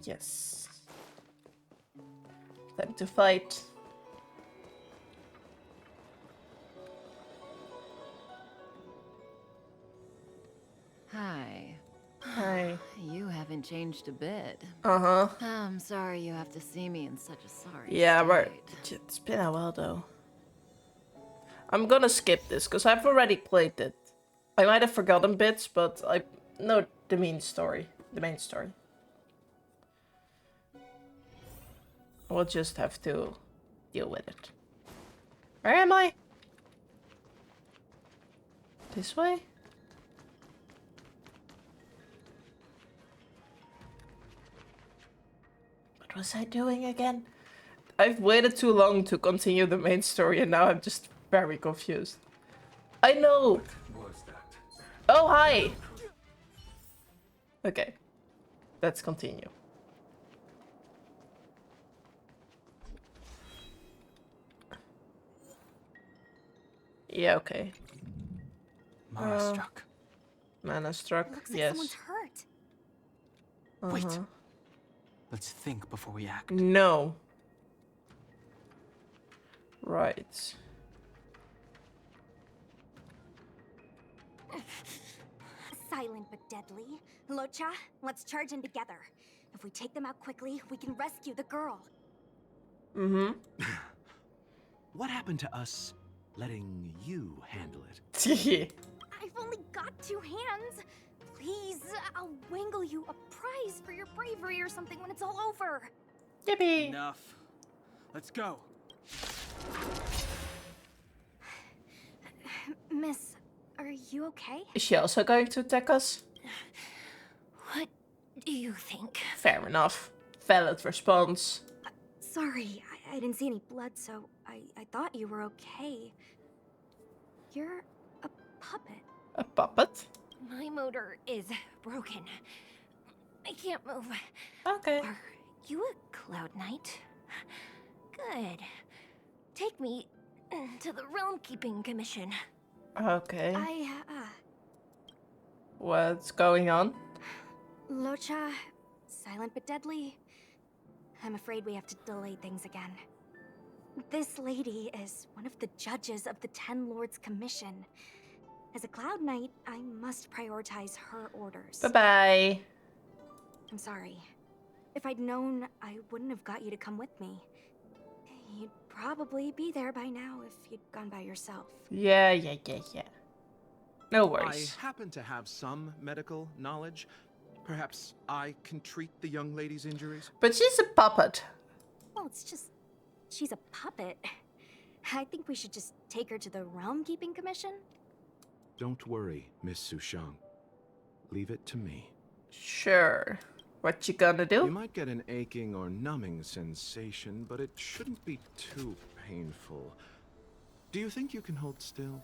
Yes. Time to fight. Hi. Hi. You haven't changed a bit. Uh-huh. I'm sorry you have to see me in such a sorry Yeah, state. it's been a while though. I'm gonna skip this because I've already played it. I might have forgotten bits, but I know the main story. The main story. We'll just have to deal with it. Where am I? This way? What was I doing again? I've waited too long to continue the main story and now I'm just very confused. I know! Oh, hi! Okay. Let's continue. Yeah, okay. Mara struck. Mana struck, Looks like yes. someone's hurt. Wait. Let's think before we act. No. Right. Silent but deadly. Locha, let's charge in together. If we take them out quickly, we can rescue the girl. Mm-hmm. What happened to us letting you handle it? I've only got 2 hands. Please, I'll wangle you a prize for your bravery or something when it's all over. Yippee! Enough. Let's go. Miss, are you okay? Is she also going to attack us? What do you think? Fair enough. Valid response. Sorry, I didn't see any blood, so I thought you were okay. You're a puppet. A puppet? My motor is broken. I can't move. Okay. Are you a Cloud Knight? Good. Take me to the Realm Keeping Commission. Okay. I, What's going on? Locha, silent but deadly. I'm afraid we have to delay things again. This lady is one of the judges of the Ten Lords Commission. As a Cloud Knight, I must prioritize her orders. Bye-bye. I'm sorry. If I'd known, I wouldn't have got you to come with me. You'd probably be there by now if you'd gone by yourself. Yeah. No I worries. happen to have some medical knowledge. Perhaps I can treat the young lady's injuries? But she's a puppet. Well, it's just... she's a puppet. I think we should just take her to the Realm Keeping Commission. Don't worry, Miss Sushang. Leave it to me. Sure. What you gonna do? You might get an aching or numbing sensation, but it shouldn't be too painful. Do you think you can hold still?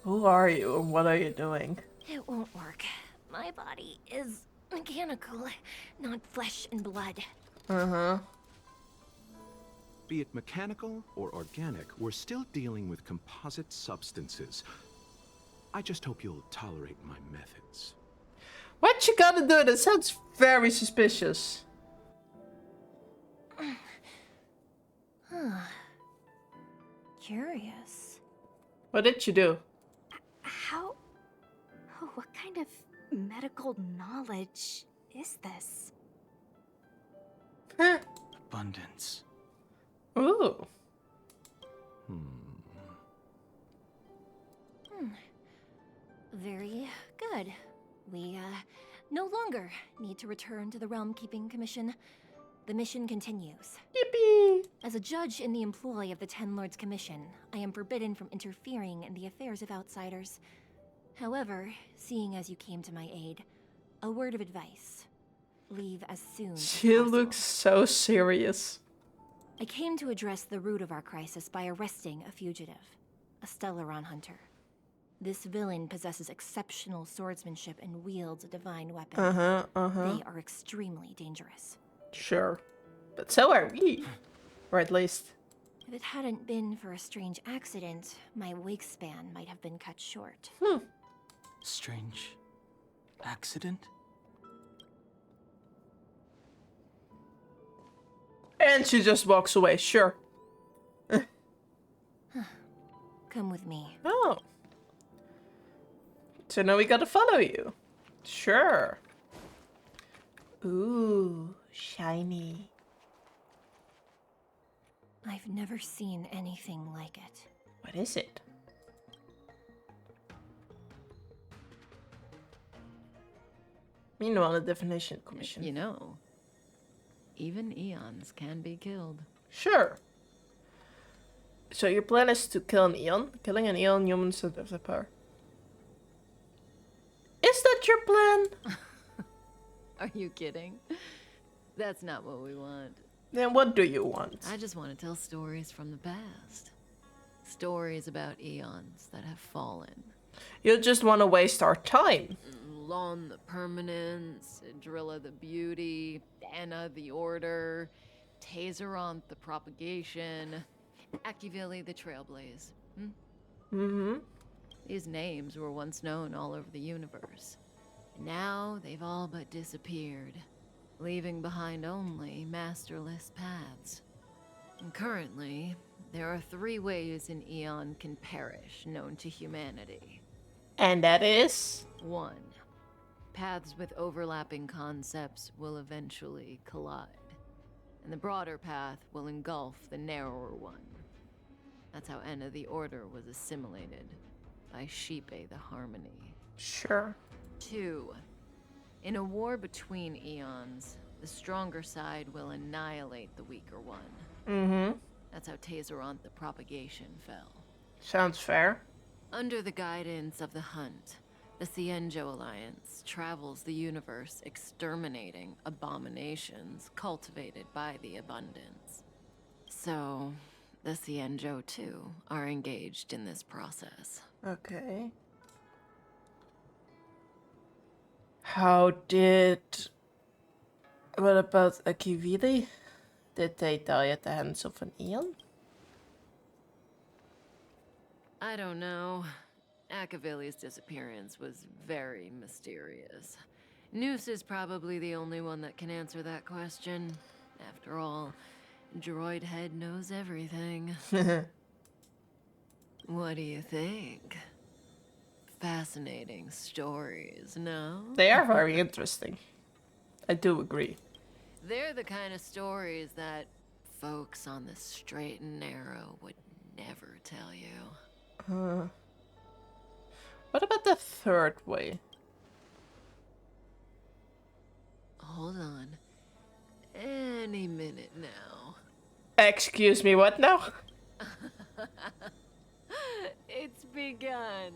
Who are you and what are you doing? It won't work. My body is mechanical, not flesh and blood. Uh-huh. Be it mechanical or organic, we're still dealing with composite substances. I just hope you'll tolerate my methods. What you gonna do? That sounds very suspicious. Curious. What did you do? How... oh, what kind of medical knowledge is this? Huh. Abundance. Ooh. Very good. We, no longer need to return to the Realm Keeping Commission. The mission continues. Yippee! As a judge in the employ of the Ten Lords Commission, I am forbidden from interfering in the affairs of outsiders. However, seeing as you came to my aid, a word of advice. Leave as soon as She possible. looks so serious. I came to address the root of our crisis by arresting a fugitive, a Stellaron hunter. This villain possesses exceptional swordsmanship and wields a divine weapon. They are extremely dangerous. Sure. But so are we. Or at least. If it hadn't been for a strange accident, my wake span might have been cut short. Strange accident? And she just walks away, sure. Come with me. Oh. So now we gotta follow you. Sure. Ooh, shiny. I've never seen anything like it. What is it? Meanwhile, the Definition Commission. You know, even eons can be killed. Sure. So your plan is to kill an Eon. Killing an Eon, humans don't have the power. Is that your plan? Are you kidding? That's not what we want. Then what do you want? I just want to tell stories from the past. Stories about eons that have fallen. You just want to waste our time. Lon the Permanence, Drilla the Beauty, Anna the Order, Tazeronth the Propagation, Akivili the Trailblaze. Mm-hmm. These names were once known all over the universe. And now they've all but disappeared, leaving behind only masterless paths. And currently, there are 3 ways an eon can perish known to humanity. And that is? 1. Paths with overlapping concepts will eventually collide, and the broader path will engulf the narrower one. That's how Enna the Order was assimilated by Shipe the Harmony. Sure. 2. In a war between eons, the stronger side will annihilate the weaker one. Mm-hmm. That's how Tazeronth the Propagation fell. Sounds fair. Under the guidance of the Hunt, the Cienjo Alliance travels the universe exterminating abominations cultivated by the Abundance. So, the Cienjo too are engaged in this process. Okay. How did... What about Akivili? Did they die at the hands of an Eon? I don't know. Akavili's disappearance was very mysterious. Noose is probably the only one that can answer that question. After all, Droid Head knows everything. What do you think? Fascinating stories, no? They are very interesting. I do agree. They're the kind of stories that folks on the straight and narrow would never tell you. What about the 3rd way? Hold on. Any minute now. Excuse me, what now? It's begun.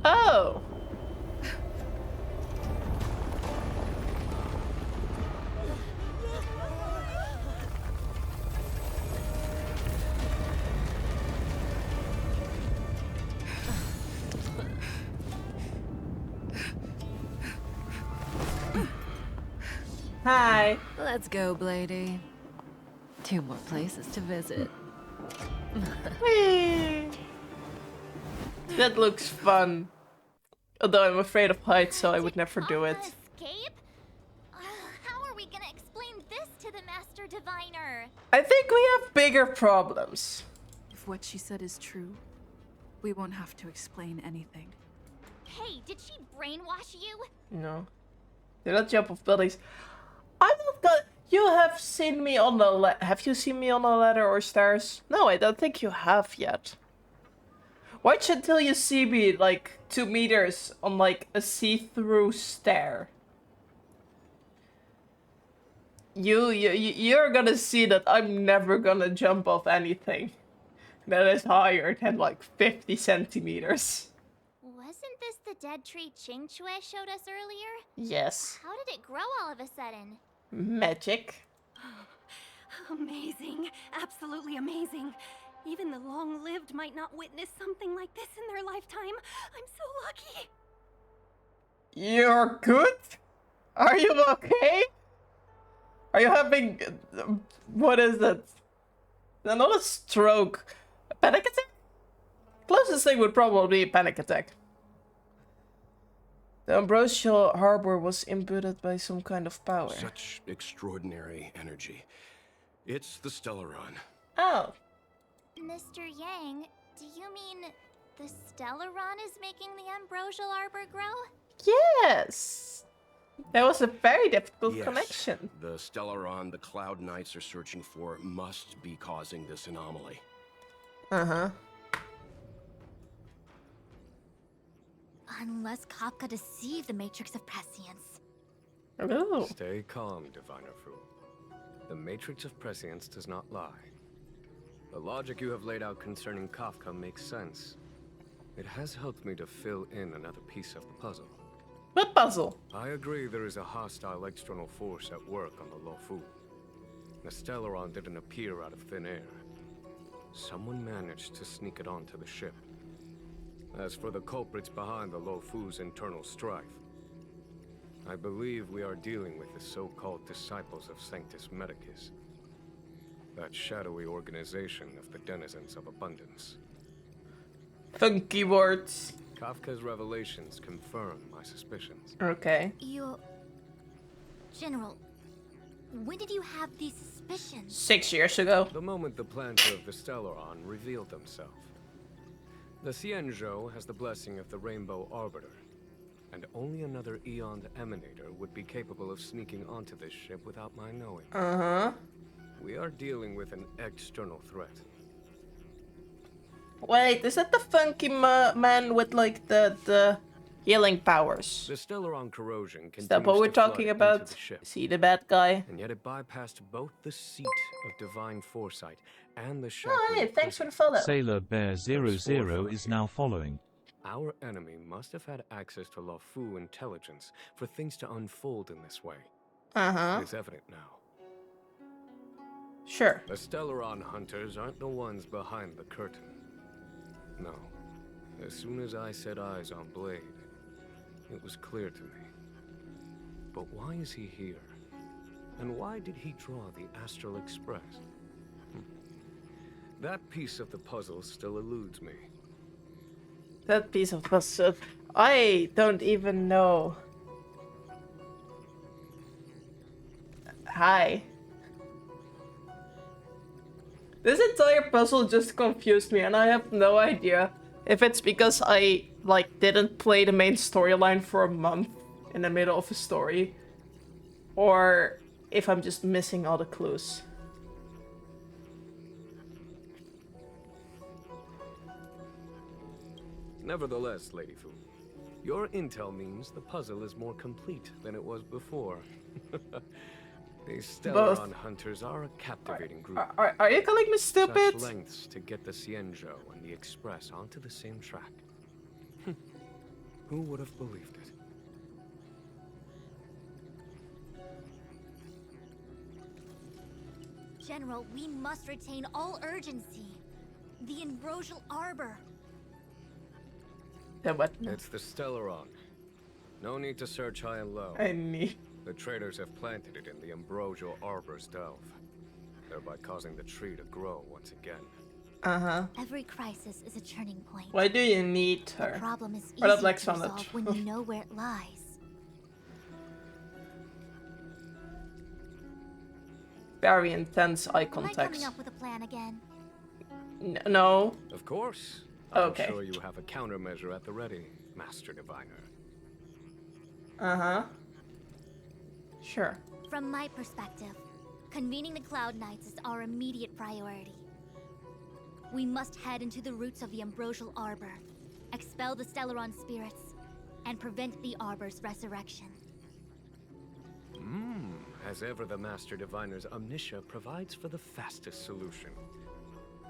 Oh! Hi. Let's go, Blady. 2 more places to visit. Whee! That looks fun. Although I'm afraid of heights, so I would never do it. Escape? How are we gonna explain this to the Master Diviner? I think we have bigger problems. If what she said is true, we won't have to explain anything. Hey, did she brainwash you? No. Do not jump off buildings. I'm not gonna... You have seen me on the have you seen me on a ladder or stairs? No, I don't think you have yet. Watch until you see me like 2 meters on like a see-through stair. You're gonna see that I'm never gonna jump off anything that is higher than like 50 centimeters. Wasn't this the dead tree Ching Chue showed us earlier? Yes. How did it grow all of a sudden? Magic. Amazing. Absolutely amazing. Even the long-lived might not witness something like this in their lifetime. I'm so lucky. You're good? Are you okay? Are you having... what is it? Not a stroke. A panic attack? Closest thing would probably be a panic attack. The Ambrosial Harbor was imbued by some kind of power. Such extraordinary energy. It's the Stellaron. Oh. Mr. Yang, do you mean the Stellaron is making the Ambrosial Arbor grow? Yes! That was a very difficult Yes, connection. the Stellaron the Cloud Knights are searching for must be causing this anomaly. Uh-huh. Unless Kafka deceived the Matrix of Prescience. Oh. Stay calm, Diviner Fu. The Matrix of Prescience does not lie. The logic you have laid out concerning Kafka makes sense. It has helped me to fill in another piece of the puzzle. What puzzle? I agree there is a hostile external force at work on the Luofu. The Stellaron didn't appear out of thin air. Someone managed to sneak it onto the ship. As for the culprits behind the Luofu's internal strife, I believe we are dealing with the so-called disciples of Sanctus Medicus. That shadowy organization of the denizens of abundance. Funky words. Kafka's revelations confirm my suspicions. Okay. General, when did you have these suspicions? 6 years ago. The moment the plans of the Stellaron revealed themselves. The Xianzhou has the blessing of the Rainbow Arbiter, and only another Eon Emanator would be capable of sneaking onto this ship without my knowing. Uh-huh. We are dealing with an external threat. Wait, is that the funky man with like the healing powers? The Stellaron corrosion continues Is that what we're to flood talking into about? the ship. See the bad guy? And yet it bypassed both the seat of divine foresight and the Oh, chakra. hey, thanks for the follow. Sailor Bear 00 is now following. Our enemy must have had access to Luofu intelligence for things to unfold in this way. Uh-huh. It's evident now. Sure. The Stellaron hunters aren't the ones behind the curtain. No. As soon as I set eyes on Blade, it was clear to me. But why is he here? And why did he draw the Astral Express? That piece of the puzzle still eludes me. That piece of puzzle. I don't even know. Hi. This entire puzzle just confused me, and I have no idea if it's because I, like, didn't play the main storyline for a month in the middle of a story, or if I'm just missing all the clues. Nevertheless, Lady Fu, your intel means the puzzle is more complete than it was before. These Stellaron hunters are a captivating group. Are you calling me stupid? Such lengths to get the Xianzhou and the Express onto the same track. Who would have believed it? General, we must retain all urgency. The Ambrosial Arbor. Then what? It's the Stellaron. No need to search high and low. I need. The traders have planted it in the Ambrosial Arbor's delve, thereby causing the tree to grow once again. Uh-huh. Every crisis is a turning point. Why do you need her? The problem is Or that easier Black to Sonnet. resolve when you know where it lies. Very intense eye Am I coming contact. up with a plan again? No. Of course. Okay. I'm sure you have a countermeasure at the ready, Master Diviner. Uh-huh. Sure. From my perspective, convening the Cloud Knights is our immediate priority. We must head into the roots of the Ambrosial Arbor, expel the Stellaron spirits, and prevent the Arbor's resurrection. As ever, the Master Diviner's omniscia provides for the fastest solution.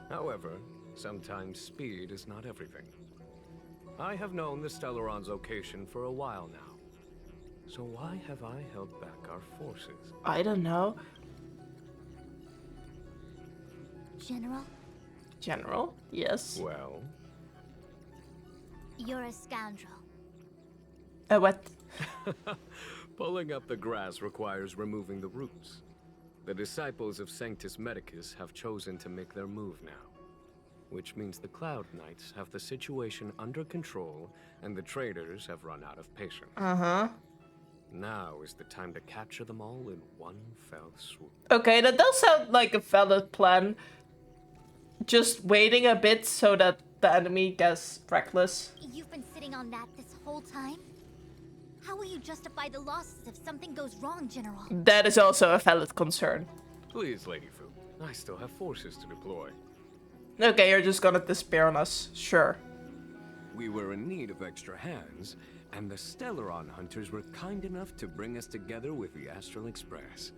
However, sometimes speed is not everything. I have known the Stellaron's location for a while now. So why have I held back our forces? I don't know. General, General? Yes. Well, you're a scoundrel. What? pulling up the grass requires removing the roots. The disciples of Sanctus Medicus have chosen to make their move now. which means the Cloud Knights have the situation under control and the traders have run out of patience. Uh-huh. Now is the time to capture them all in one fell swoop. Okay, that does sound like a valid plan. Just waiting a bit so that the enemy gets reckless. You've been sitting on that this whole time? How will you justify the losses if something goes wrong, General? That is also a valid concern. Please, Lady Fu, I still have forces to deploy. Okay, you're just gonna despair on us. Sure. We were in need of extra hands, and the Stellaron hunters were kind enough to bring us together with the Astral Express.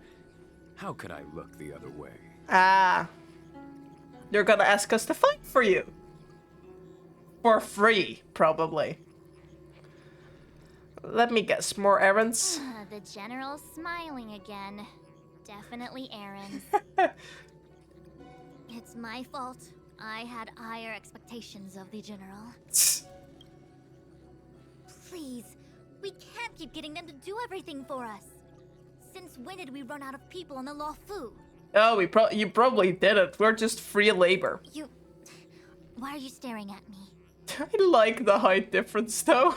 How could I look the other way? Ah. You're gonna ask us to fight for you. For free, probably. Let me guess, more errands? The General's smiling again. Definitely errands. It's my fault. I had higher expectations of the General. Please, we can't keep getting them to do everything for us. Since when did we run out of people on the Luofu? Oh, you probably didn't. We're just free labor. Why are you staring at me? I like the height difference, though.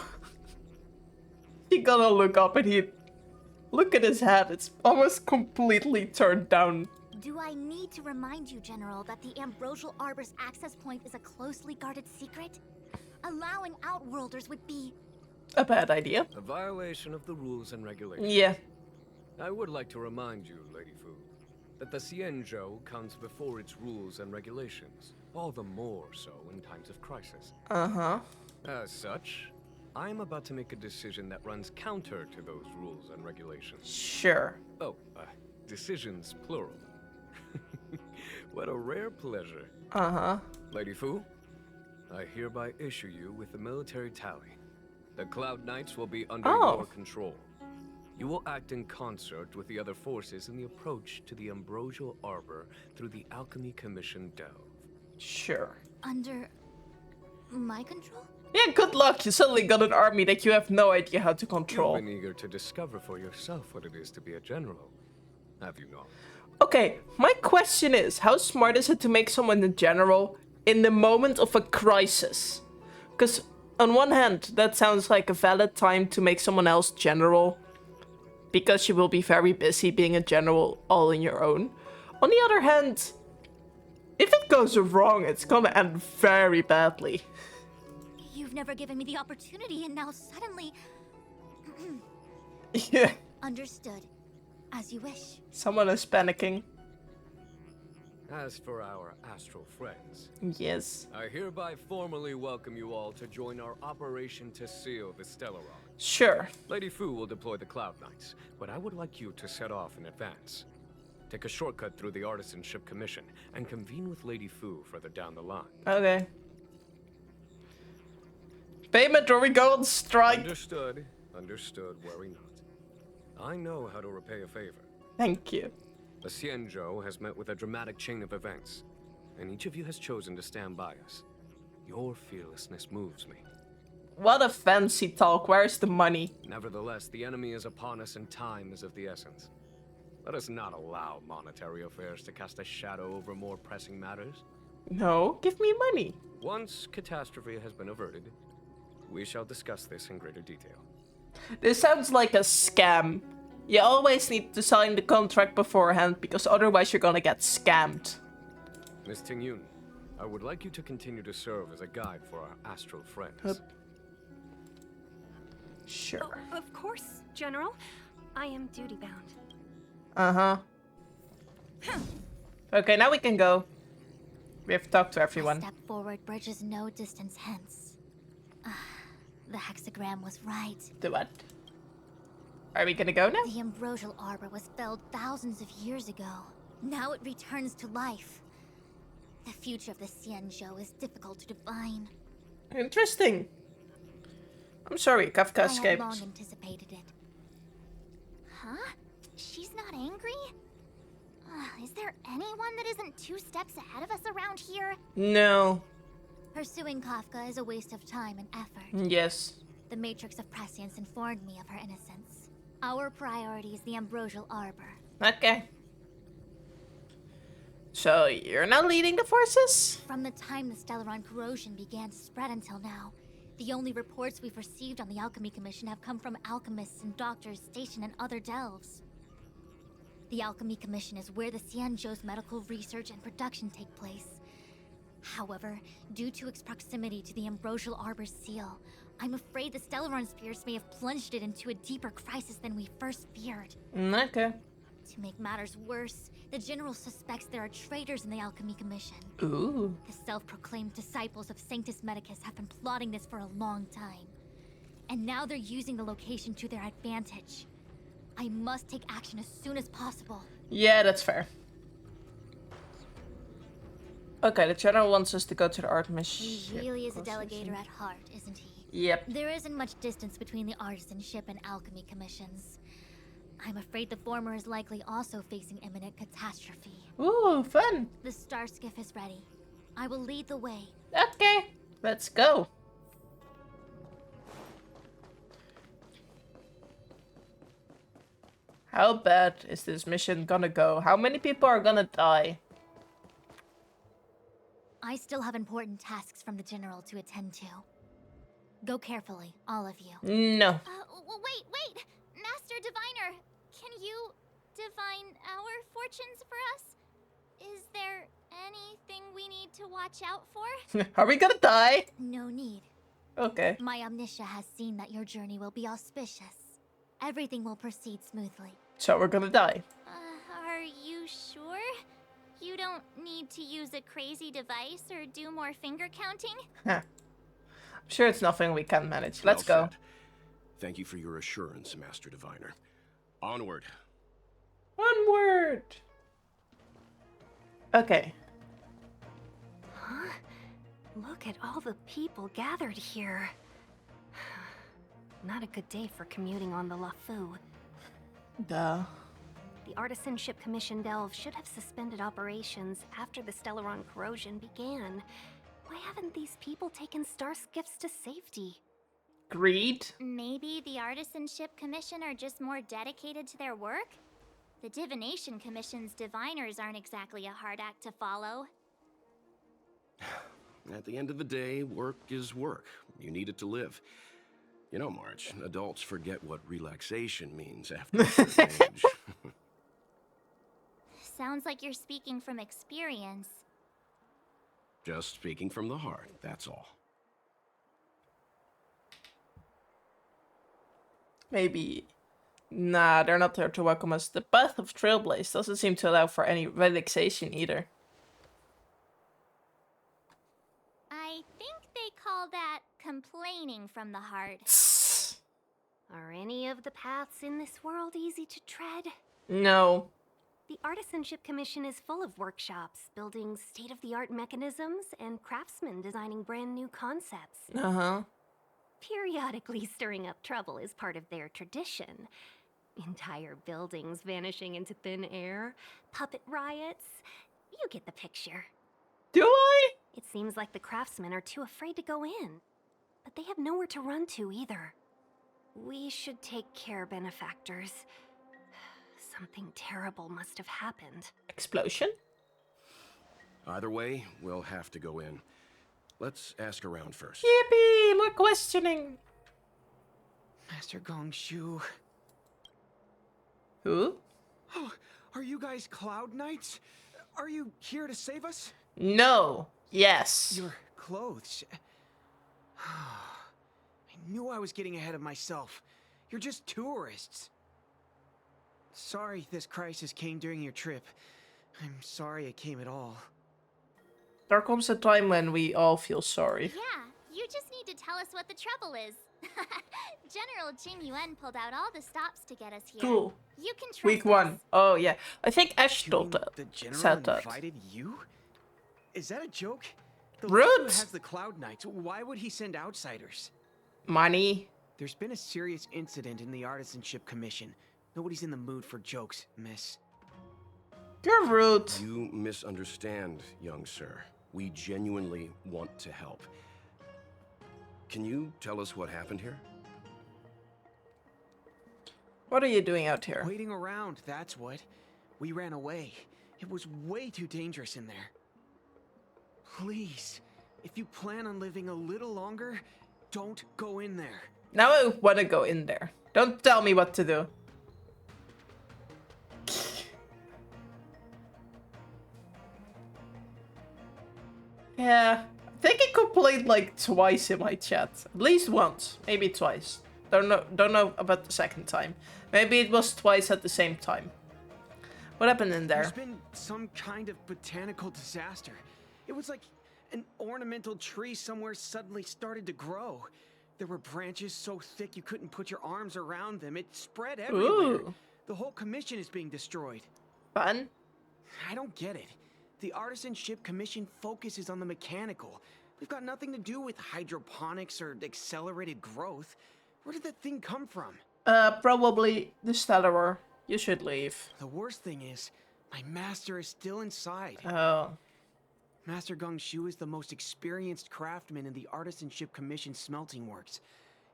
He gonna look up and look at his head. It's almost completely turned down. Do I need to remind you, General, that the Ambrosial Arbor's access point is a closely guarded secret? Allowing Outworlders would be a bad idea. A violation of the rules and regulations. Yeah. I would like to remind you, Lady Fu, that the Xianzhou comes before its rules and regulations, all the more so in times of crisis. Uh-huh. As such, I'm about to make a decision that runs counter to those rules and regulations. Sure. Oh, decisions plural. What a rare pleasure. Uh-huh. Lady Fu, I hereby issue you with the military tally. The Cloud Knights will be under your control. You will act in concert with the other forces in the approach to the Ambrosial Arbor through the Alchemy Commission Delve. Sure. Under my control? Yeah, good luck. You suddenly got an army that you have no idea how to control. You've been eager to discover for yourself what it is to be a general, have you not? Okay, my question is, how smart is it to make someone a general in the moment of a crisis? Because on one hand, that sounds like a valid time to make someone else general, because you will be very busy being a general all on your own. On the other hand, if it goes wrong, it's gonna end very badly. You've never given me the opportunity, and now suddenly... Yeah. Understood. As you wish. Someone is panicking. As for our astral friends... Yes. I hereby formally welcome you all to join our operation to seal the Stellaron. Sure. Lady Fu will deploy the Cloud Knights, but I would like you to set off in advance. Take a shortcut through the Artisanship Commission and convene with Lady Fu further down the line. Okay. Payment or we go on strike. Understood. Understood. Worry not. I know how to repay a favor. Thank you. The Xianzhou has met with a dramatic chain of events, and each of you has chosen to stand by us. Your fearlessness moves me. What a fancy talk. Where's the money? Nevertheless, the enemy is upon us and time is of the essence. Let us not allow monetary affairs to cast a shadow over more pressing matters. No, give me money. Once catastrophe has been averted, we shall discuss this in greater detail. This sounds like a scam. You always need to sign the contract beforehand, because otherwise you're gonna get scammed. Miss Tingyun, I would like you to continue to serve as a guide for our astral friends. Sure. Oh, of course, General. I am duty-bound. Uh-huh. Okay, now we can go. We have to talk to everyone. A step forward bridges no distance hence. The hexagram was right. The what? Are we gonna go now? The Ambrosial Arbor was felled thousands of years ago. Now it returns to life. The future of the Xianzhou is difficult to define. Interesting. I'm sorry, Kafka I had escaped. long anticipated it. Huh? She's not angry? Is there anyone that isn't 2 steps ahead of us around here? No. Pursuing Kafka is a waste of time and effort. Yes. The Matrix of Prescience informed me of her innocence. Our priority is the Ambrosial Arbor. Okay. So you're now leading the forces? From the time the Stellaron corrosion began to spread until now, the only reports we've received on the Alchemy Commission have come from alchemists and doctors stationed in other delves. The Alchemy Commission is where the Xianzhou's medical research and production take place. However, due to its proximity to the Ambrosial Arbor's seal, I'm afraid the Stellaron spirits may have plunged it into a deeper crisis than we first feared. Okay. To make matters worse, the General suspects there are traitors in the Alchemy Commission. Ooh. The self-proclaimed disciples of Sanctus Medicus have been plotting this for a long time. And now they're using the location to their advantage. I must take action as soon as possible. Yeah, that's fair. Okay, the General wants us to go to the Artemis He ship. really is a delegator at heart, isn't he? Yep. There isn't much distance between the Artisanship and Alchemy Commissions. I'm afraid the former is likely also facing imminent catastrophe. Ooh, fun. The star skiff is ready. I will lead the way. Okay, let's go. How bad is this mission gonna go? How many people are gonna die? I still have important tasks from the General to attend to. Go carefully, all of you. No. Wait! Master Diviner, can you divine our fortunes for us? Is there anything we need to watch out for? Are we gonna die? No need. Okay. My Omniscia has seen that your journey will be auspicious. Everything will proceed smoothly. So we're gonna die. Are you sure? You don't need to use a crazy device or do more finger counting? I'm sure it's nothing we can manage. Let's Well go. said. Thank you for your assurance, Master Diviner. Onward. Onward. Okay. Huh? Look at all the people gathered here. Not a good day for commuting on the LaFu. Duh. The Artisanship Commission Delve should have suspended operations after the Stellaron corrosion began. Why haven't these people taken star skiffs to safety? Greed? Maybe the Artisanship Commission are just more dedicated to their work? The Divination Commission's diviners aren't exactly a hard act to follow. At the end of the day, work is work. You need it to live. You know, March, adults forget what relaxation means after a certain age. Sounds like you're speaking from experience. Just speaking from the heart, that's all. Maybe. Nah, they're not there to welcome us. The path of Trailblaze doesn't seem to allow for any relaxation either. I think they call that complaining from the heart. Are any of the paths in this world easy to tread? No. The Artisanship Commission is full of workshops, building state-of-the-art mechanisms, and craftsmen designing brand new concepts. Uh-huh. Periodically stirring up trouble is part of their tradition. Entire buildings vanishing into thin air, puppet riots. You get the picture. Do I? It seems like the craftsmen are too afraid to go in. But they have nowhere to run to either. We should take care, benefactors. Something terrible must have happened. Explosion? Either way, we'll have to go in. Let's ask around first. Yippee! More questioning. Master Gongshu. Who? Oh, are you guys Cloud Knights? Are you here to save us? No. Yes. Your clothes. I knew I was getting ahead of myself. You're just tourists. Sorry this crisis came during your trip. I'm sorry it came at all. There comes a time when we all feel sorry. Yeah, you just need to tell us what the trouble is. General Jing Yuan pulled out all the stops to get us here. Cool. You can trust Week us. 1. Oh, yeah. I think Ash You told mean that. the general Said that. invited you? Is that a joke? The Rude. Lord who has the Cloud Knights. Why would he send outsiders? Money. There's been a serious incident in the Artisanship Commission. Nobody's in the mood for jokes, miss. You're rude. You misunderstand, young sir. We genuinely want to help. Can you tell us what happened here? What are you doing out here? Waiting around, that's what. We ran away. It was way too dangerous in there. Please, if you plan on living a little longer, don't go in there. Now I want to go in there. Don't tell me what to do. Yeah, I think I complained like twice in my chat. At least once, maybe twice. Don't know about the second time. Maybe it was twice at the same time. What happened in there? There's been some kind of botanical disaster. It was like an ornamental tree somewhere suddenly started to grow. There were branches so thick you couldn't put your arms around them. It spread everywhere. Ooh. The whole commission is being destroyed. Fun. I don't get it. The Artisanship Commission focuses on the mechanical. We've got nothing to do with hydroponics or accelerated growth. Where did that thing come from? Probably the Stellarer. You should leave. The worst thing is, my master is still inside. Oh. Master Gongshu is the most experienced craftsman in the Artisanship Commission smelting works.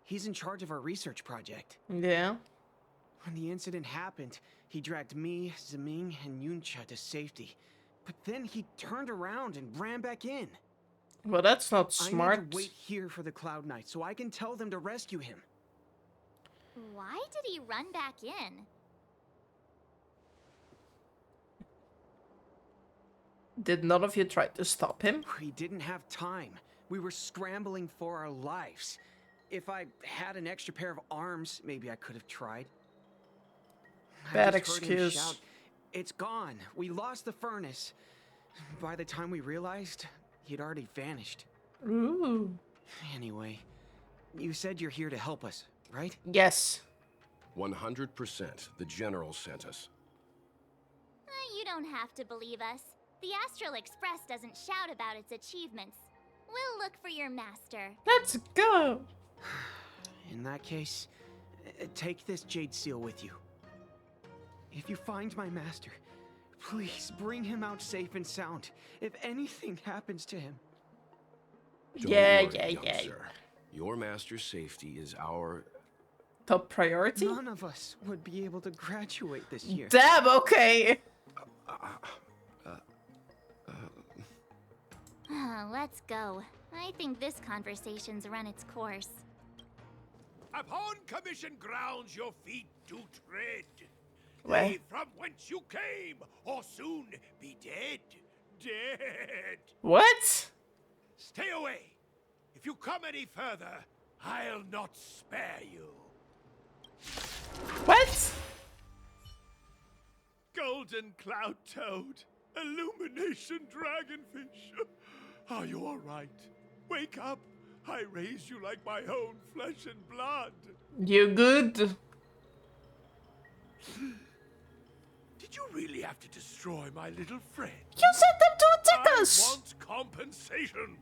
He's in charge of our research project. Yeah. When the incident happened, he dragged me, Zeming, and Yuncha to safety. But then he turned around and ran back in. Well, that's not smart. I need to wait here for the Cloud Knight so I can tell them to rescue him. Why did he run back in? Did none of you try to stop him? We didn't have time. We were scrambling for our lives. If I had an extra pair of arms, maybe I could have tried. Bad I just heard him excuse. shout, "It's gone. We lost the furnace." By the time we realized, he'd already vanished. Ooh. Anyway, you said you're here to help us, right? Yes. 100%. The General sent us. You don't have to believe us. The Astral Express doesn't shout about its achievements. We'll look for your master. Let's go. In that case, take this jade seal with you. If you find my master, please bring him out safe and sound. If anything happens to him. Don't Yeah. young sir. Your master's safety is our... Top priority? None of us would be able to graduate this year. Damn, okay. Let's go. I think this conversation's run its course. Upon commission grounds your feet do tread. Where? Leave from whence you came, or soon be dead. Dead. What? Stay away. If you come any further, I'll not spare you. What? Golden cloud toad, illumination dragonfish. Are you all right? Wake up. I raised you like my own flesh and blood. You good? Did you really have to destroy my little friend? You sent them to attack us! I want compensation.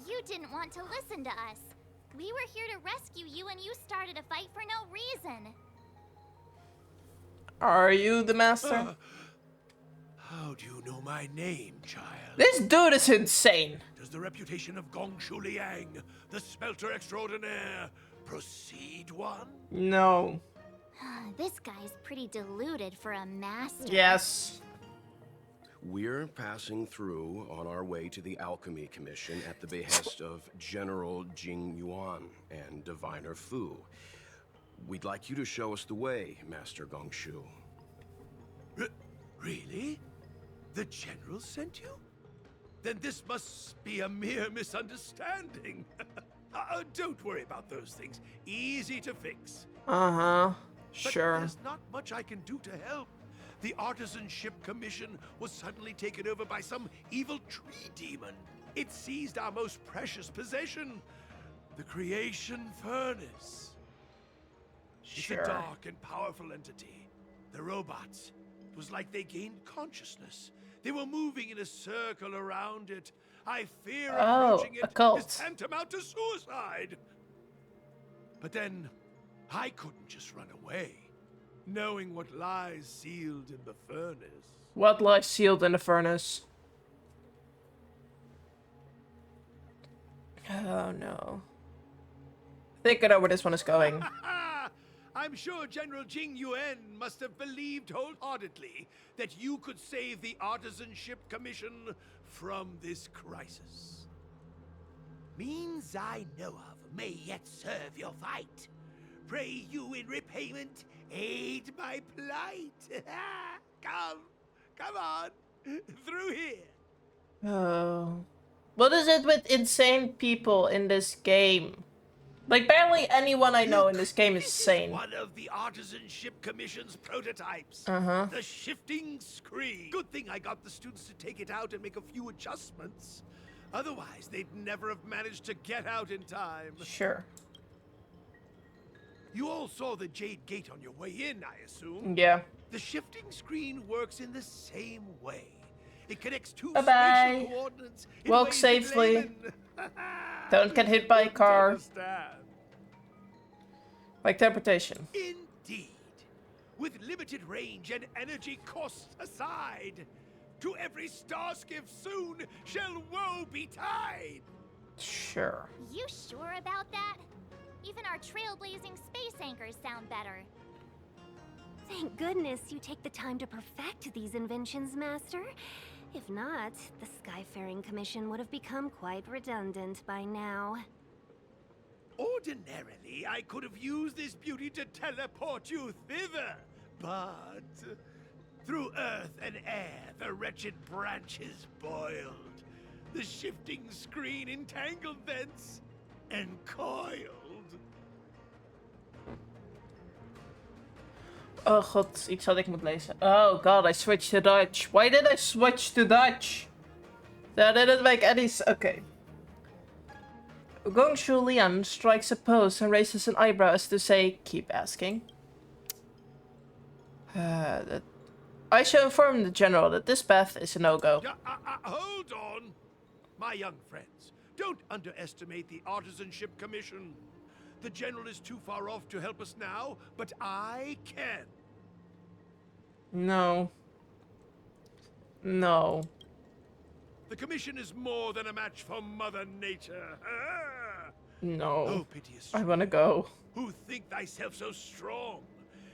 You didn't want to listen to us. We were here to rescue you and you started a fight for no reason. Are you the master? How do you know my name, child? This dude is insane. Does the reputation of Gongshu Liang, the smelter extraordinaire, precede one? No. This guy's pretty deluded for a master. Yes. We're passing through on our way to the Alchemy Commission at the behest of General Jing Yuan and Diviner Fu. We'd like you to show us the way, Master Gongshu. Really? The General sent you? Then this must be a mere misunderstanding. Don't worry about those things. Easy to fix. Uh-huh. But Sure. there's not much I can do to help. The Artisanship Commission was suddenly taken over by some evil tree demon. It seized our most precious possession, the Creation Furnace. Sure. It's a dark and powerful entity. The robots, it was like they gained consciousness. They were moving in a circle around it. I fear approaching a it cult. is tantamount to suicide. But then, I couldn't just run away, knowing what lies sealed in the furnace. What lies sealed in the furnace? Oh no. I think I know where this one is going. I'm sure General Jing Yuan must have believed wholeheartedly that you could save the Artisanship Commission from this crisis. Means I know of may yet serve your fight. Pray you in repayment aid my plight. Come on, through here. Oh. What is it with insane people in this game? Like, barely anyone I know in this game is sane. One of the Artisanship Commission's prototypes. Uh-huh. The shifting screen. Good thing I got the students to take it out and make a few adjustments. Otherwise, they'd never have managed to get out in time. Sure. You all saw the Jade Gate on your way in, I assume? Yeah. The shifting screen works in the same way. It connects two Bye-bye. spatial coordinates in Walk ways that safely. laymen Don't get hit by a car. understand. Like teleportation. Indeed. With limited range and energy costs aside, to every star skiff soon shall woe betide. Sure. You sure about that? Even our trailblazing space anchors sound better. Thank goodness you take the time to perfect these inventions, Master. If not, the Skyfaring Commission would have become quite redundant by now. Ordinarily, I could have used this beauty to teleport you thither, but through earth and air, the wretched branches boiled. The shifting screen entangled thence and coiled. Oh god, iets wat ik moet lezen. Oh god, I switched to Dutch. Why did I switch to Dutch? That didn't make any sense. Okay. Gongshu Lian strikes a pose and raises an eyebrow as to say, keep asking. I shall inform the general that this path is a no-go. Hold on, my young friends. Don't underestimate the Artisanship Commission. The general is too far off to help us now, but I can. No. No. The commission is more than a match for Mother Nature. No. Oh, piteous I wanna go. who think thyself so strong,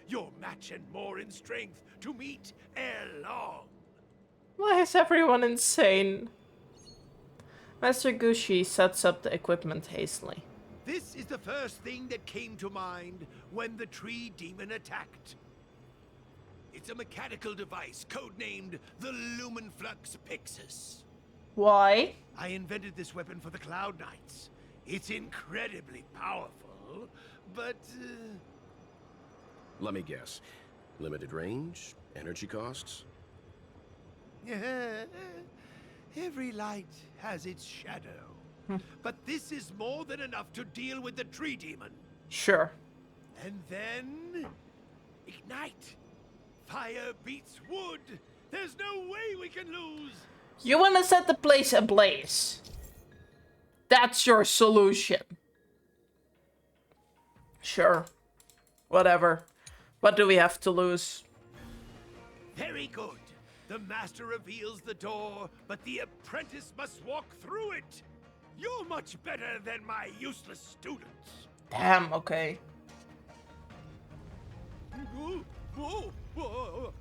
your match and more in strength to meet ere long. Why is everyone insane? Master Gushi sets up the equipment hastily. This is the first thing that came to mind when the tree demon attacked. It's a mechanical device codenamed the Lumenflux Pixis. Why? I invented this weapon for the Cloud Knights. It's incredibly powerful, but... Let me guess. Limited range? Energy costs? Every light has its shadow. But this is more than enough to deal with the tree demon. Sure. And then... ignite. Fire beats wood. There's no way we can lose. You wanna set the place ablaze. That's your solution. Sure. Whatever. What do we have to lose? Very good. The master reveals the door, but the apprentice must walk through it. You're much better than my useless students. Damn, okay.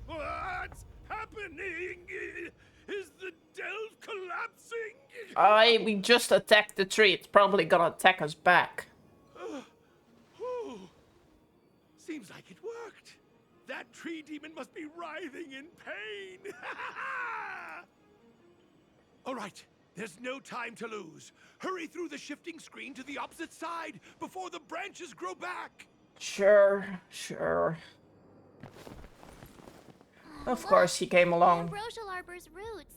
What's happening? Is the delve collapsing? We just attacked the tree. It's probably gonna attack us back. Seems like it worked. That tree demon must be writhing in pain. All right, there's no time to lose. Hurry through the shifting screen to the opposite side before the branches grow back. Sure, sure. Of course he came along. Ambrosial Arbor's roots.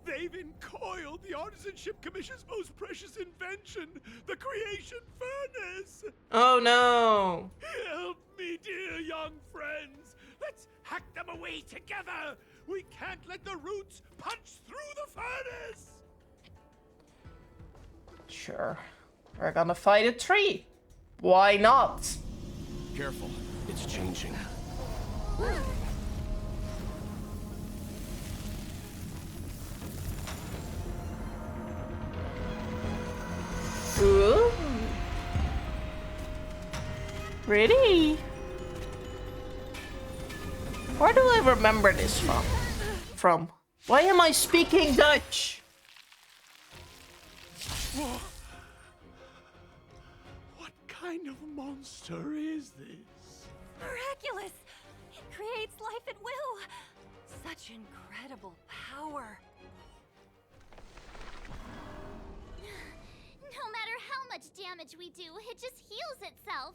They've encoiled the Artisanship Commission's most precious invention, the creation furnace. Oh no. Help me, dear young friends. Let's hack them away together. We can't let the roots punch through the furnace. Sure. We're gonna fight a tree. Why not? Careful, it's changing. Ooh. Really? Where do I remember this from? Why am I speaking Dutch? What kind of monster is this? Miraculous! It creates life at will! Such incredible power! No matter how much damage we do, it just heals itself.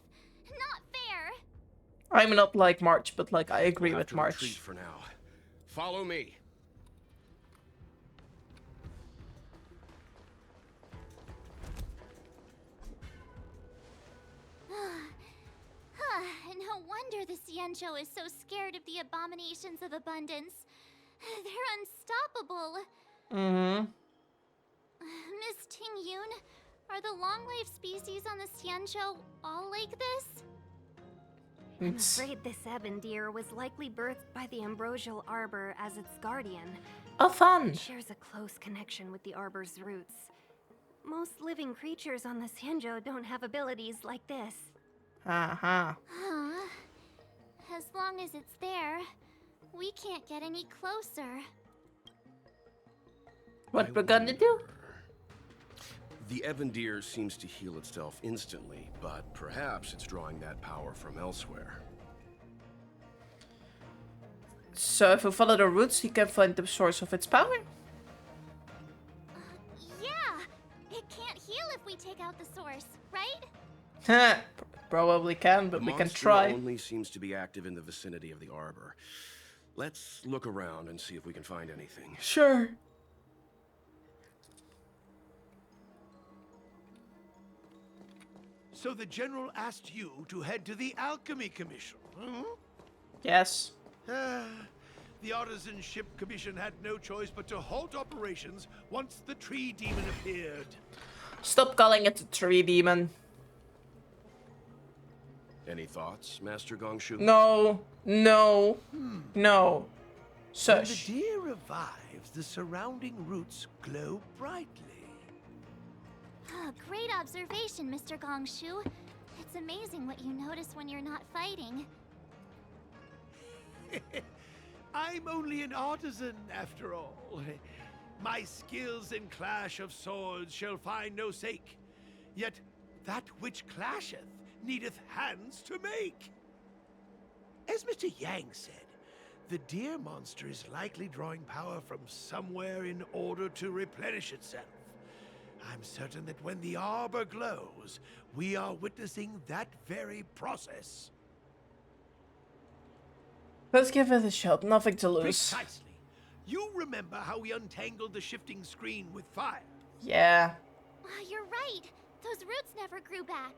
Not fair. I'm not like March, but like I agree with Retreat March. for now. Follow me. No wonder the Xianzhou is so scared of the abominations of abundance. They're unstoppable. Mm-hmm. Miss Ting Yun, are the long-life species on the Xianzhou all like this? I'm afraid this ebon deer was likely birthed by the ambrosial arbor as its guardian. Oh, fun! It shares a close connection with the arbor's roots. Most living creatures on the Xianzhou don't have abilities like this. Uh-huh. Huh. As long as it's there, we can't get any closer. What we're gonna do? The Ebon Deer seems to heal itself instantly, but perhaps it's drawing that power from elsewhere. So if we follow the roots, he can find the source of its power? Yeah! It can't heal if we take out the source, right? Heh. Probably can, but we can try. The monster only seems to be active in the vicinity of the arbor. Let's look around and see if we can find anything. Sure. So the General asked you to head to the Alchemy Commission, huh? Yes. The Artisan Ship Commission had no choice but to halt operations once the tree demon appeared. Stop calling it the tree demon. Any thoughts, Master Gongshu? No. No. No. When the Shush. deer revives, the surrounding roots glow brightly. Great observation, Mr. Gongshu. It's amazing what you notice when you're not fighting. I'm only an artisan, after all. My skills in clash of swords shall find no sake. Yet that which clasheth needeth hands to make. As Mr. Yang said, the deer monster is likely drawing power from somewhere in order to replenish itself. I'm certain that when the arbor glows, we are witnessing that very process. Let's give it a shot. Nothing to lose. Precisely. You remember how we untangled the shifting screen with fire? Yeah. You're right. Those roots never grew back.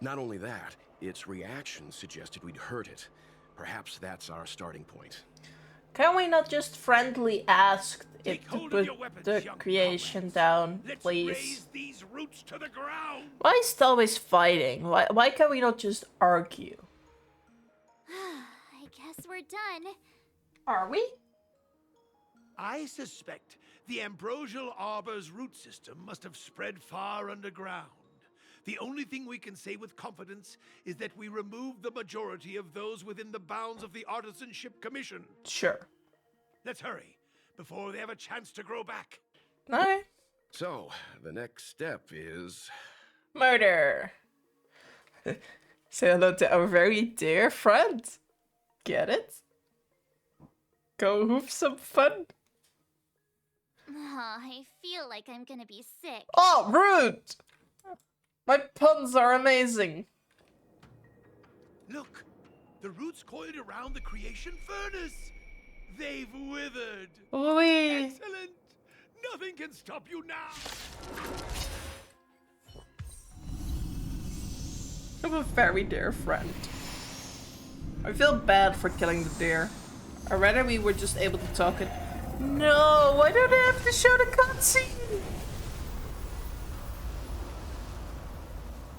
Not only that, its reaction suggested we'd hurt it. Perhaps that's our starting point. Can we not just friendly ask it to hold of put your weapons, the young creation down, Let's please? raze these roots to the ground. Why is it always fighting? Why can we not just argue? I guess we're done. Are we? I suspect the ambrosial arbor's root system must have spread far underground. The only thing we can say with confidence is that we removed the majority of those within the bounds of the Artisan Ship Commission. Sure. Let's hurry, before they have a chance to grow back. Alright. So, the next step is... Murder. Say hello to our very dear friend. Get it? Go have some fun. I feel like I'm gonna be sick. Oh, rude! My puns are amazing. Look, the roots coiled around the creation furnace. They've withered. Oui. Excellent. Nothing can stop you now. I have a very dear friend. I feel bad for killing the deer. I'd rather we were just able to talk it. No, why don't I have to show the cutscene?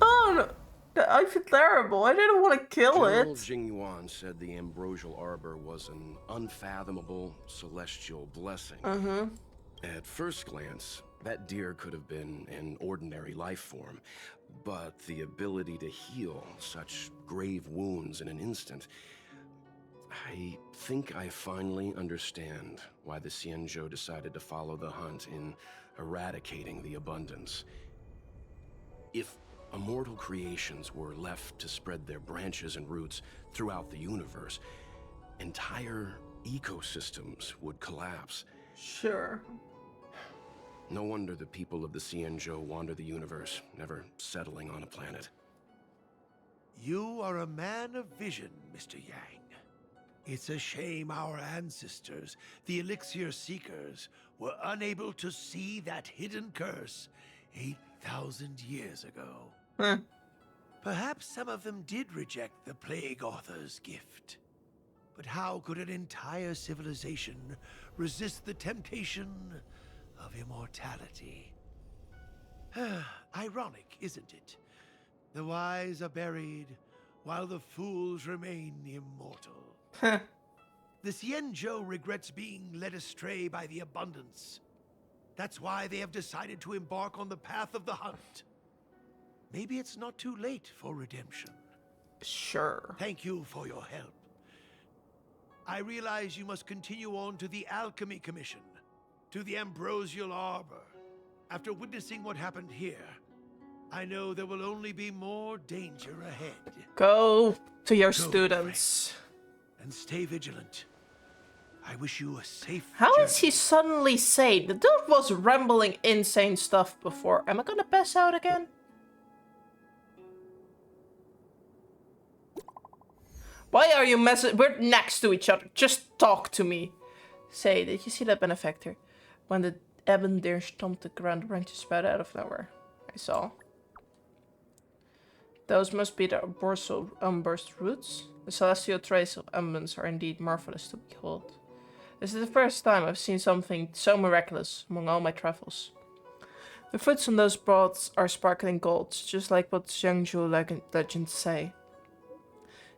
Oh, no. I feel terrible. I didn't want to kill General it. Jing Yuan said the ambrosial arbor was an unfathomable celestial blessing. At first glance, that deer could have been an ordinary life form. But the ability to heal such grave wounds in an instant... I think I finally understand why the Xianzhou decided to follow the hunt in eradicating the abundance. If immortal creations were left to spread their branches and roots throughout the universe, entire ecosystems would collapse. Sure. No wonder the people of the Xianzhou wander the universe, never settling on a planet. You are a man of vision, Mr. Yang. It's a shame our ancestors, the Elixir Seekers, were unable to see that hidden curse 8,000 years ago. Huh. Perhaps some of them did reject the Plague Author's gift. But how could an entire civilization resist the temptation of immortality? Ironic, isn't it? The wise are buried, while the fools remain immortal. Huh. The Xianzhou regrets being led astray by the abundance. That's why they have decided to embark on the path of the hunt. Maybe it's not too late for redemption. Sure. Thank you for your help. I realize you must continue on to the Alchemy Commission, to the Ambrosial Arbor. After witnessing what happened here, I know there will only be more danger ahead. Go to your Go, students. friend, and stay vigilant. I wish you a safe How journey. is he suddenly sane? The dude was rambling insane stuff before. Am I gonna pass out again? Why are you messing? We're next to each other. Just talk to me. Say, did you see that benefactor? When the ebon deer stomped the ground, branches sprout out of nowhere. I saw. Those must be the arboreal unburst roots. The celestial traits of ambence are indeed marvelous to behold. This is the first time I've seen something so miraculous among all my travels. The fruits on those broads are sparkling gold, just like what Xiangzhou legends say.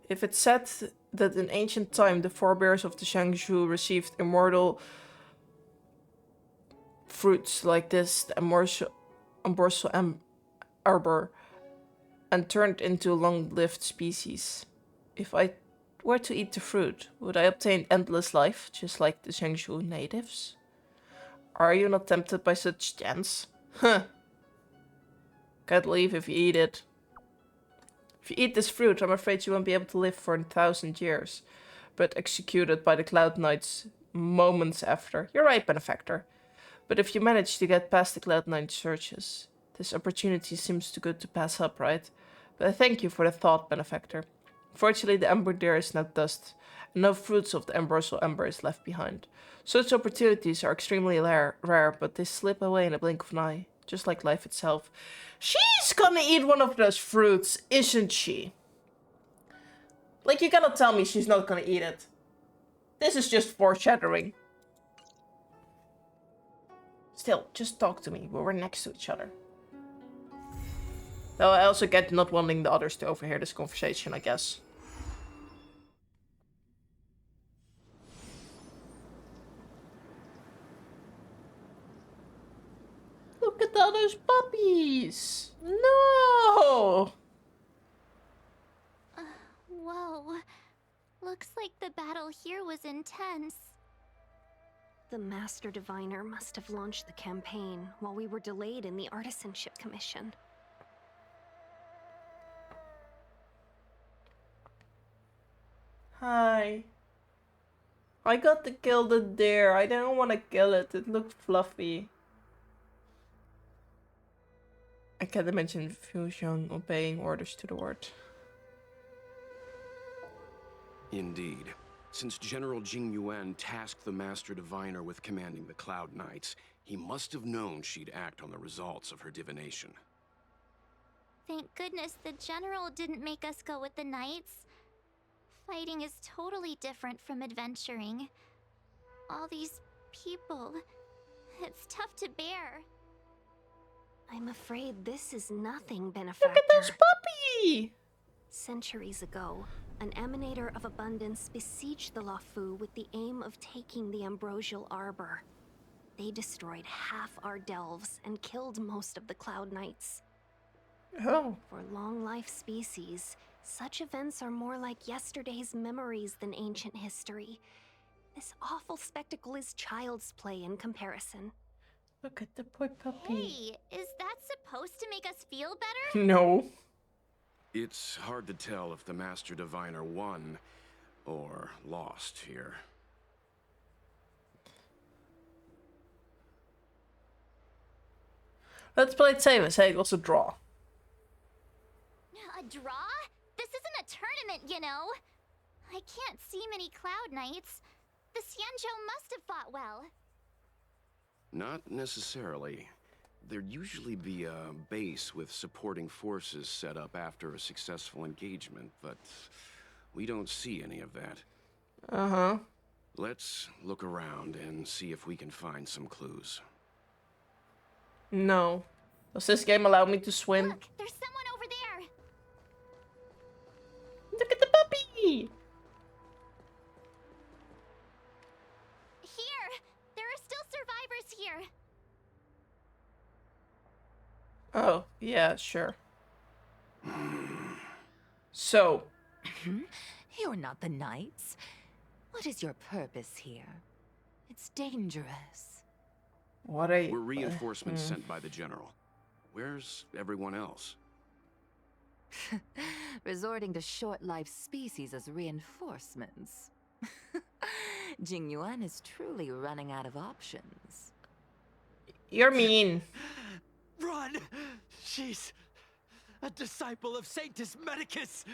If it's said that in ancient time the forebears of the Xiangzhou received immortal fruits like this, the ambrosial arbor, and turned into a long-lived species. If I were to eat the fruit, would I obtain endless life, just like the Xiangzhou natives? Are you not tempted by such chance? Huh. Can't leave if you eat it. If you eat this fruit, I'm afraid you won't be able to live for 1,000 years, but executed by the Cloud Knights moments after. You're right, benefactor. But if you manage to get past the Cloud Knight searches, this opportunity seems too good to pass up, right? But I thank you for the thought, benefactor. Fortunately, the ember deer is now dust, and no fruits of the ambrosial ember is left behind. Such opportunities are extremely rare, but they slip away in a blink of an eye, just like life itself. She's gonna eat one of those fruits, isn't she? Like, you gotta tell me she's not gonna eat it. This is just foreshadowing. Still, just talk to me. We're next to each other. Though I also get not wanting the others to overhear this conversation, I guess. Look at all those puppies! No! Whoa. Looks like the battle here was intense. The Master Diviner must have launched the campaign while we were delayed in the Artisanship Commission. Hi. I got to kill the deer. I didn't want to kill it. It looked fluffy. I can't imagine Fu Xiong obeying orders to the word. Indeed. Since General Jing Yuan tasked the Master Diviner with commanding the Cloud Knights, he must have known she'd act on the results of her divination. Thank goodness the General didn't make us go with the Knights. Fighting is totally different from adventuring. All these people, it's tough to bear. I'm afraid this is nothing, benefactor. Look at this puppy! Centuries ago, an emanator of abundance besieged the Luofu with the aim of taking the Ambrosial Arbor. They destroyed half our delves and killed most of the Cloud Knights. Oh. For long-life species, such events are more like yesterday's memories than ancient history. This awful spectacle is child's play in comparison. Look at the poor puppy. Hey, is that supposed to make us feel better? No. It's hard to tell if the Master Diviner won or lost here. Let's play it safe and say it was a draw. A draw? This isn't a tournament, you know. I can't see many Cloud Knights. The Xianzhou must have fought well. Not necessarily. There'd usually be a base with supporting forces set up after a successful engagement, but we don't see any of that. Uh-huh. Let's look around and see if we can find some clues. No. Does this game allow me to swim? Look, there's someone over there. Look at the puppy! Here! There are still survivors here. Oh, yeah, sure. So. You're not the Knights. What is your purpose here? It's dangerous. What are you? We're reinforcements sent by the General. Where's everyone else? Resorting to short-lived species as reinforcements. Jingyuan is truly running out of options. You're mean. Run! She's a disciple of Sanctus Medicus!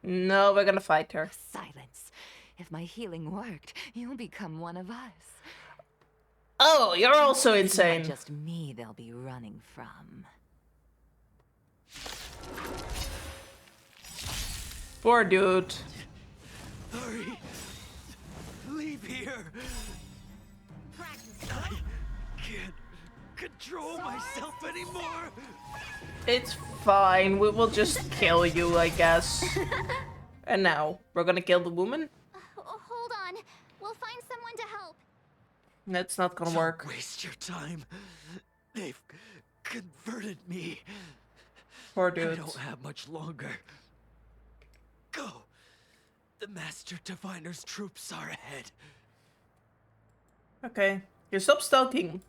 No, we're gonna fight her. Silence. If my healing worked, you'll become one of us. Oh, you're also It's not insane. just me they'll be running from. Poor dude. Hurry! Leave here! I can't control myself anymore! It's fine. We will just kill you, I guess. And now, we're gonna kill the woman? Hold on. We'll find someone to help. That's not gonna work. Don't waste your time. They've converted me. Poor I dude. don't have much longer. Go. The Master Diviner's troops are ahead. Okay. You stop stalking.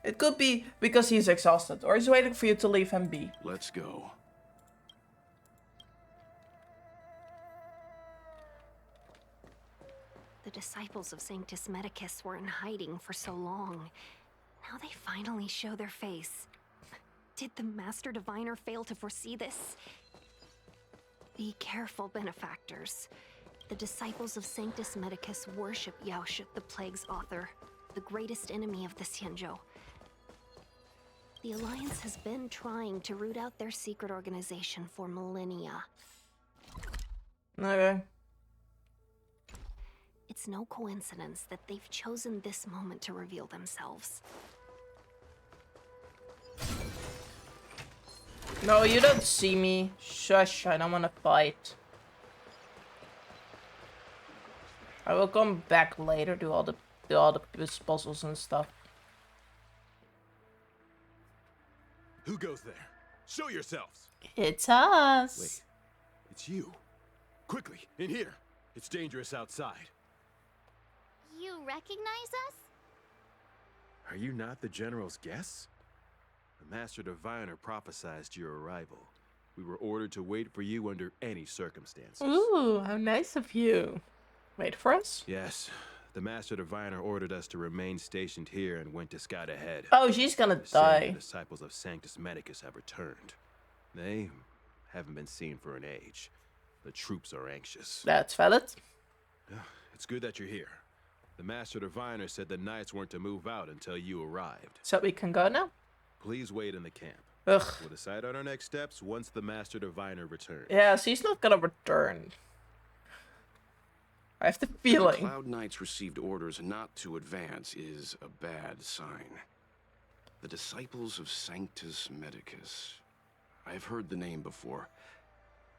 It could be because he's exhausted, or he's waiting for you to leave him be. Let's go. The disciples of Sanctus Medicus were in hiding for so long. Now they finally show their face. Did the Master Diviner fail to foresee this? Be careful, benefactors. The disciples of Sanctus Medicus worship Yaoshut, the Plague's author, the greatest enemy of the Xianzhou. The Alliance has been trying to root out their secret organization for millennia. Okay. It's no coincidence that they've chosen this moment to reveal themselves. No, you don't see me. Shush, I don't wanna fight. I will come back later, do all the puzzles and stuff. Who goes there? Show yourselves! It's us! Wait, it's you. Quickly, in here. It's dangerous outside. You recognize us? Are you not the General's guests? The Master Diviner prophesized your arrival. We were ordered to wait for you under any circumstances. Ooh, how nice of you. Wait for us? Yes, the Master Diviner ordered us to remain stationed here and went to scout ahead. Oh, she's gonna die. The disciples of Sanctus Medicus have returned. They haven't been seen for an age. The troops are anxious. That's valid. It's good that you're here. The Master Diviner said the Knights weren't to move out until you arrived. So we can go now? Please wait in the camp. Ugh. We'll decide on our next steps once the Master Diviner returns. Yeah, she's not gonna return. I have the feeling. The Cloud Knights received orders not to advance is a bad sign. The disciples of Sanctus Medicus. I've heard the name before.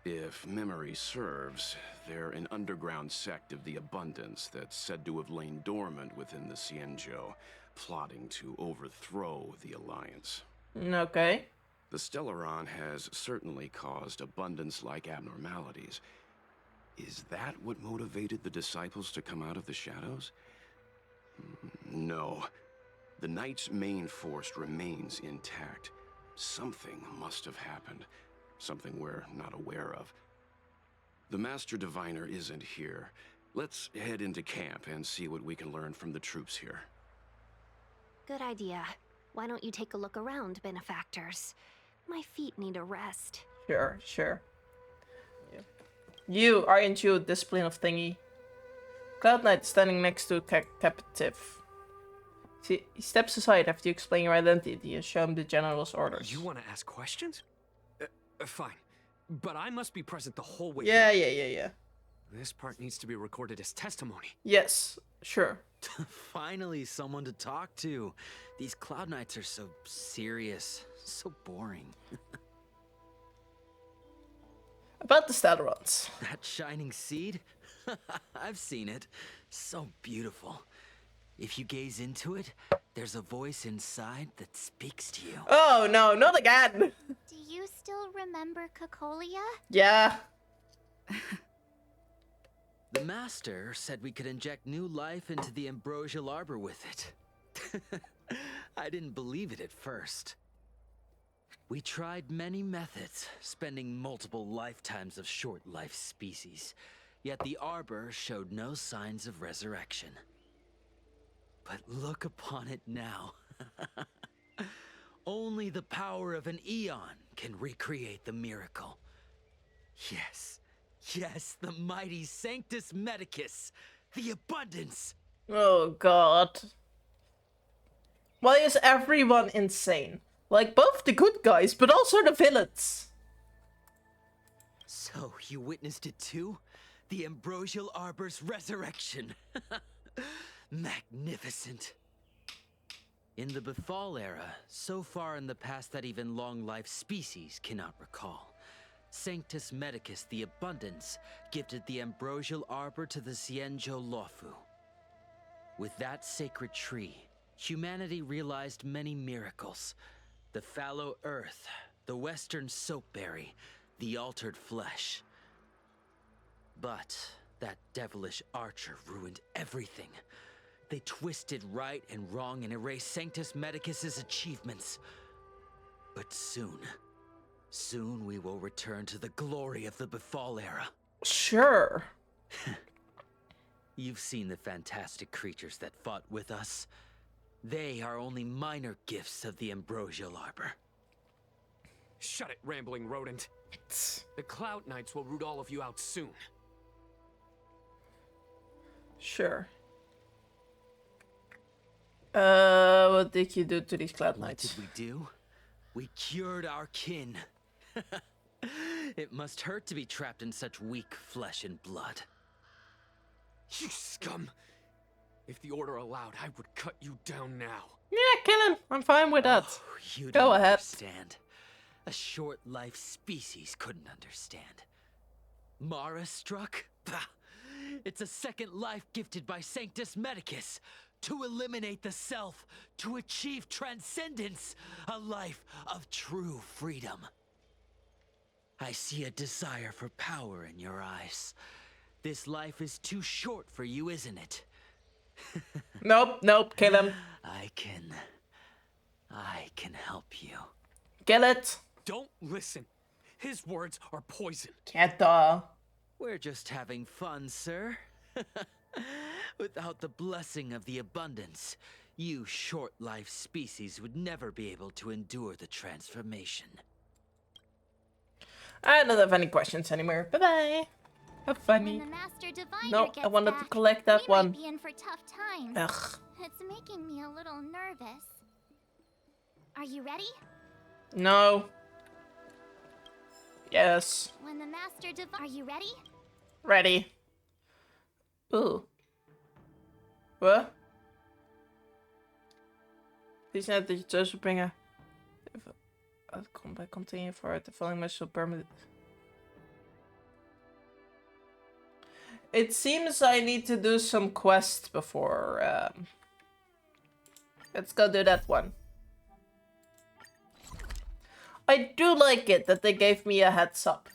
If memory serves, they're an underground sect of the Abundance that's said to have lain dormant within the Xianzhou, plotting to overthrow the Alliance. Okay. The Stellaron has certainly caused abundance-like abnormalities. Is that what motivated the disciples to come out of the shadows? No. The Knight's main force remains intact. Something must have happened. Something we're not aware of. The Master Diviner isn't here. Let's head into camp and see what we can learn from the troops here. Good idea. Why don't you take a look around, benefactors? My feet need a rest. Sure, sure. Yeah. You, aren't you, discipline of thingy? Cloud Knight standing next to a captive. He steps aside after you explain your identity and show him the general's orders. You want to ask questions? Fine. But I must be present the whole way. Yeah. This part needs to be recorded as testimony. Yes, sure. Finally, someone to talk to. These Cloud Knights are so serious, so boring. About the Stellarons. That shining seed? I've seen it. So beautiful. If you gaze into it, there's a voice inside that speaks to you. Oh no, not again! Do you still remember Cocolia? Yeah. The Master said we could inject new life into the ambrosial arbor with it. I didn't believe it at first. We tried many methods, spending multiple lifetimes of short-life species, yet the arbor showed no signs of resurrection. But look upon it now. Only the power of an eon can recreate the miracle. Yes, the mighty Sanctus Medicus, the abundance. Oh god. Why is everyone insane? Like, both the good guys, but also the villains. So, you witnessed it too? The ambrosial arbor's resurrection. Magnificent. In the Befall era, so far in the past that even long-life species cannot recall, Sanctus Medicus the Abundance gifted the ambrosial arbor to the Xianzhou Luofu. With that sacred tree, humanity realized many miracles. The fallow earth, the western soapberry, the altered flesh. But that devilish archer ruined everything. They twisted right and wrong and erased Sanctus Medicus's achievements. But soon we will return to the glory of the Befall era. Sure. You've seen the fantastic creatures that fought with us. They are only minor gifts of the ambrosial arbor. Shut it, rambling rodent. The Cloud Knights will root all of you out soon. Sure. What did you do to these Cloud Knights? What did we do? We cured our kin. It must hurt to be trapped in such weak flesh and blood. You scum! If the Order allowed, I would cut you down now. Yeah, kill him. I'm fine with that. Oh, you Go don't ahead. Understand. A short-life species couldn't understand. Mara struck? Bah! It's a second life gifted by Sanctus Medicus. To eliminate the self, to achieve transcendence, a life of true freedom. I see a desire for power in your eyes. This life is too short for you, isn't it? Nope, kill him. I can help you. Kill it. Don't listen. His words are poison. Get We're just having fun, sir. Without the blessing of the abundance, you short-life species would never be able to endure the transformation. I don't have any questions anymore. Bye-bye. Have fun. When the Master Diviner No, gets I wanted back, to collect that we one. might be in for tough times. Ugh. It's making me a little nervous. Are you ready? No. Yes. When the Master Diviner... Are you ready? Ready. Ooh. What? Please note that you chose to bring a... I'll come back, continue for it. The following message will permit... It seems I need to do some quest before, Let's go do that one. I do like it that they gave me a heads up.